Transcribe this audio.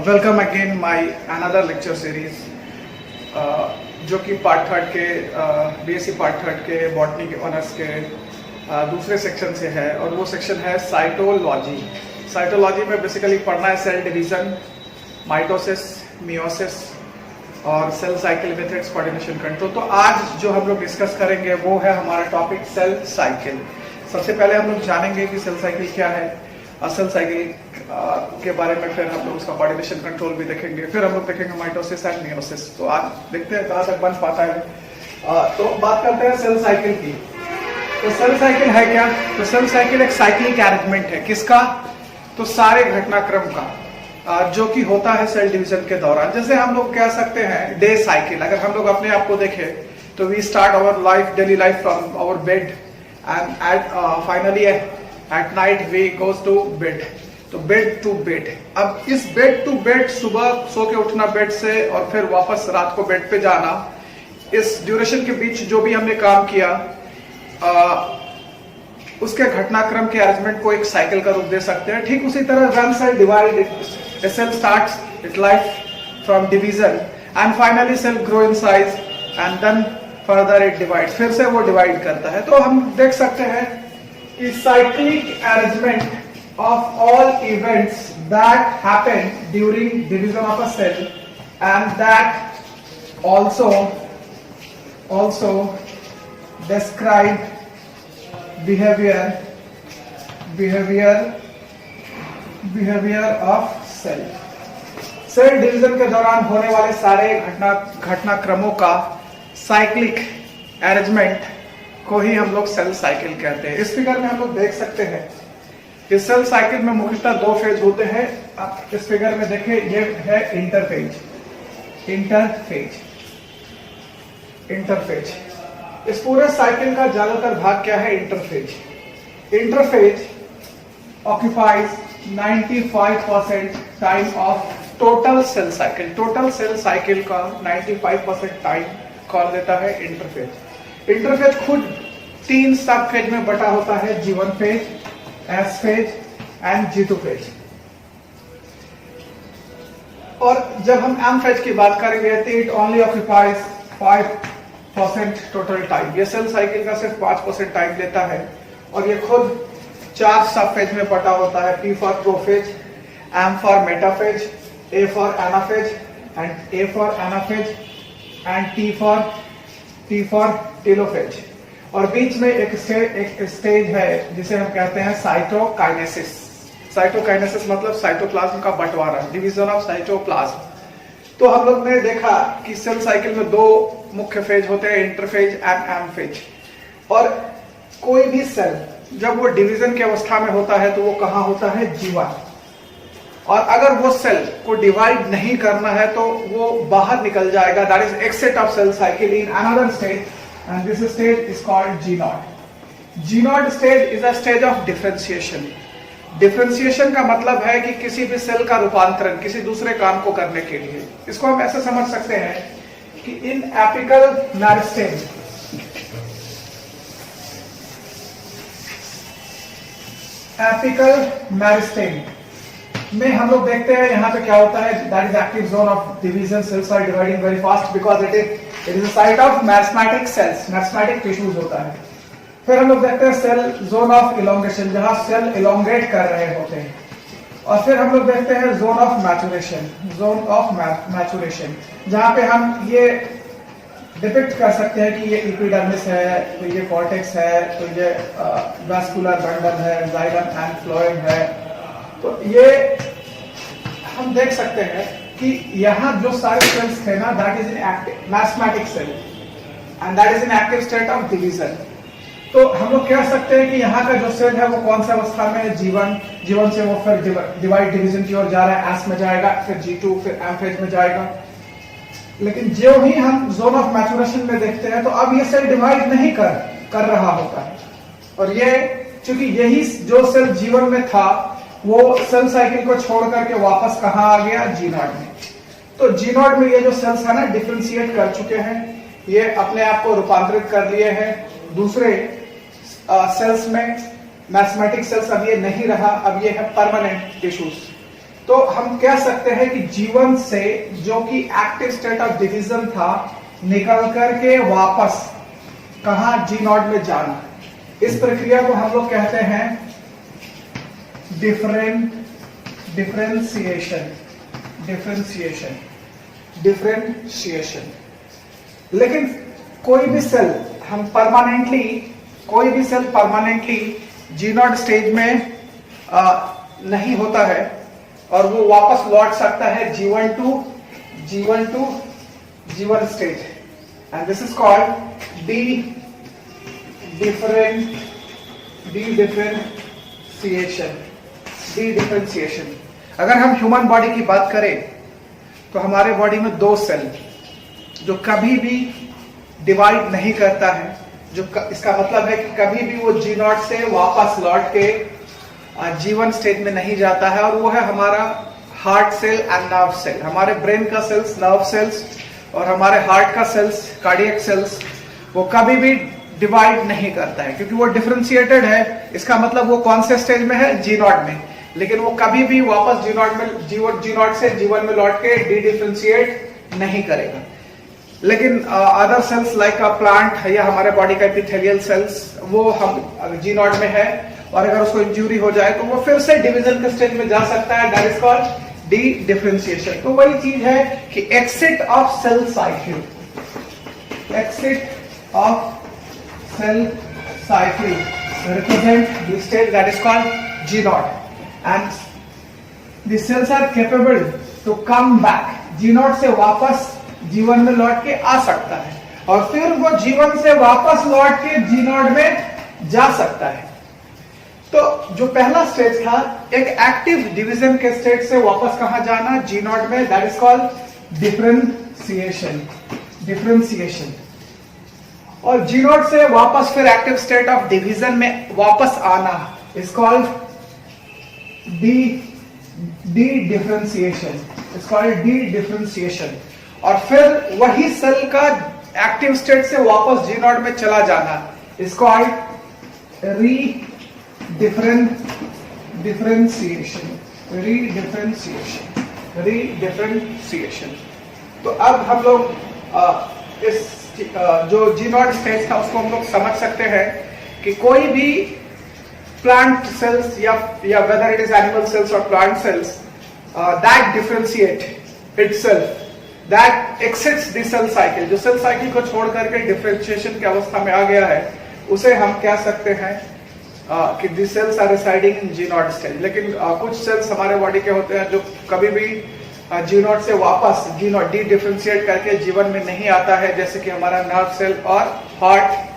Welcome again my another lecture series जो कि part third के बीएससी पार्ट थर्ड के बॉटनी के ऑनर्स के दूसरे सेक्शन से है और वो सेक्शन है साइटोलॉजी। साइटोलॉजी में बेसिकली पढ़ना है सेल डिवीजन, माइटोसिस, मियोसिस और cell cycle methods, coordination control. तो आज जो हम लोग डिस्कस करेंगे वो है हमारा टॉपिक सेल साइकिल। सबसे पहले हम लोग जानेंगे कि सेल साइकिल क्या है, सेल साइकिल के बारे में, फिर हम लोग उसका कोऑर्डिनेशन कंट्रोल भी देखेंगे, फिर हम लोग देखेंगे माइटोसिस एंड मियोसिस। तो आज देखते हैं कहाँ तक बन पाता है। तो बात करते हैं सेल साइकिल की। तो सेल साइकिल है क्या? तो सेल साइकिल एक साइक्लिक अरेंजमेंट है। किसका? तो सारे घटनाक्रम का जो कि होता है सेल डिवीजन के दौरान। जैसे हम लोग कह सकते हैं डे साइकिल। अगर हम लोग अपने आप को देखें तो we start our life, daily life from our bed and finally at night we goes to bed. तो बेड टू बेड। अब इस बेड टू बेड, सुबह सो के उठना बेड से और फिर वापस रात को बेड पे जाना, इस ड्यूरेशन के बीच जो भी हमने काम किया उसके घटनाक्रम के अरेंजमेंट को एक साइकिल का रूप दे सकते हैं। ठीक उसी तरह when cell divide, a cell starts its life from division and finally cell grow in size and then further it divides। फिर से वो डिवाइड करता है। तो हम देख सकते हैं कि cyclic arrangement of all events that happen during division of a cell and that also describe behavior of cell. Cell division के दौरान होने वाले सारे घटनाक्रमों का साइक्लिक अरेंजमेंट को ही हम लोग सेल साइकिल कहते हैं। इस फिगर में हम लोग देख सकते हैं कि सेल साइकिल में मुख्यतः दो फेज होते हैं। आप इस फिगर में देखें, ये है इंटरफेज। इस पूरे साइकिल का ज्यादातर भाग क्या है? Interphase occupies 95% time of total sale cycle. Total sale cycle का 95% टाइम कौन देता है? इंटरफेज खुद 3 सब फेज में बटा होता है: G1 phase, S phase and G2 phase. और जब हम M फेज की बात करेंगे तो it only occupies 5% total time. ये सेल साइकिल का सिर्फ 5% टाइम लेता है और ये खुद 4 सब फेज में बटा होता है: P for prophase, M for metaphase, A for anaphase and T for telophase. और बीच में एक स्टेज है जिसे हम कहते हैं साइटोकाइनेसिस। साइटोकाइनेसिस मतलब साइटोप्लाज्म का बंटवारा, डिवीजन ऑफ साइटोप्लाज्म। तो हम लोग ने देखा कि सेल साइकिल में 2 मुख्य फेज होते हैं, इंटरफेज एंड एम फेज। और कोई भी सेल जब वो डिवीजन की अवस्था में होता है तो वो कहां होता है? G1। और अगर वो सेल को डिवाइड नहीं करना है तो वो बाहर निकल जाएगा, that is exit of cell cycle in another stage and this stage is called G0। G0 stage is a stage of differentiation. Differentiation का मतलब है कि किसी भी सेल का रूपांतरण किसी दूसरे काम को करने के लिए। इसको हम ऐसे समझ सकते हैं कि इन एपिकल मेरिस्टेम में हम लोग देखते हैं यहाँ पे क्या होता है, that is active zone of division. Cells are dividing very fast because it is a site of meristematic cells, meristematic tissues होता है। फिर हम लोग देखते हैं सेल जोन ऑफ इलोंगेशन, जहां सेल इलोंगेट कर रहे होते हैं। और फिर हम लोग देखते हैं जोन ऑफ मैचुरेशन, जहां पे हम ये डिपिक्ट कर सकते हैं कि ये एपिडर्मिस है, तो ये कॉर्टेक्स है, तो ये वैस्कुलर बंडल है, जाइलम एंड फ्लोएम है। तो ये हम देख सकते हैं कि यहाँ जो सारे सेल्स थे ना, that is in active meristematic cell and that is in active state of division. तो हम लोग कह सकते हैं कि यहाँ का जो सेल है वो कौन सा अवस्था में है? G1 से वो फिर डिवाइड डिवीजन की ओर जा रहा है, S में जाएगा, फिर G2, फिर M फेज में जाएगा। लेकिन जो ही हम जोन ऑफ मैचुरेशन में देखते हैं तो अब ये सेल डिवाइड नहीं कर रहा होता है। और ये चूंकि यही जो सेल G1 में था वो सेल साइकिल को छोड़ करके वापस कहां आ गया? G0 में। तो G0 में ये जो सेल्स है ना, डिफरेंशिएट कर चुके हैं, ये अपने आप को रूपांतरित कर लिए हैं दूसरे सेल्स में। मैथमेटिक सेल्स अब ये नहीं रहा, अब ये है परमानेंट टिश्यूज। तो हम कह सकते हैं कि जीवन से जो कि एक्टिव स्टेट ऑफ डिवीजन था निकल करके वापस कहा जी नॉट में जाना, इस प्रक्रिया को हम लोग कहते हैं डिफरेंशिएशन। लेकिन कोई भी cell permanently G naught stage में नहीं होता है और वो वापस लौट सकता है G1 stage, and this is called differentiation. अगर हम ह्यूमन बॉडी की बात करें तो हमारे बॉडी में दो सेल जो कभी भी डिवाइड नहीं करता है, इसका मतलब है कि कभी भी वो जी नॉट से वापस लौट के जीवन स्टेज में नहीं जाता है, और वो है हमारा heart cell and nerve cell. हमारे ब्रेन का सेल्स, नर्व सेल्स और हमारे हार्ट का सेल्स, कार्डियक सेल्स, वो कभी भी डिवाइड नहीं करता है क्योंकि वो डिफरेंशिएटेड है। इसका मतलब वो कौन से स्टेज में है? जी नॉट में। लेकिन वो कभी भी वापस जी नॉट से जीवन में लौट के डिफरेंशिएट नहीं करेगा। लेकिन other sales like a plant या हमारे बॉडी का एपिथेलियल सेल्स, वो हम जी नॉट में है और अगर उसको इंजरी हो जाए तो वो फिर से डिवीजन के स्टेज में जा सकता है, that is called dedifferentiation. तो वही चीज है कि exit of cell cycle represent the state that is called G naught, and the cells are capable to come back. G naught से वापस जीवन में लौट के आ सकता है और फिर वो जीवन से वापस लौट के G naught में जा सकता है। तो जो पहला स्टेज था एक एक्टिव डिवीजन के स्टेज से वापस कहां जाना? G naught में, दैट इज कॉल्ड डिफरेंशिएशन। और जी नॉट से वापस फिर एक्टिव स्टेट ऑफ डिवीजन में वापस आना इज कॉल्ड डी डिफरेंशिएशन। और फिर वही सेल का एक्टिव स्टेट से वापस जी नॉट में चला जाना इज कॉल्ड रीडिफरेंशिएशन। तो अब हम लोग इस जो जी नॉट स्टेज था उसको हम लोग समझ सकते हैं कि कोई भी प्लांट सेल्स या whether it is animal cells और plant cells that differentiate itself, that exits the cell cycle, जो सेल साइकिल को छोड़ करके डिफरेंशिएशन की अवस्था में आ गया है, उसे हम कह सकते हैं कि the cells are residing in G naught stage. लेकिन कुछ सेल्स हमारे बॉडी के होते हैं जो कभी भी जी नॉट से वापस डी डिफरेंशिएट करके जीवन में नहीं आता है, जैसे कि हमारा नर्व सेल और हार्ट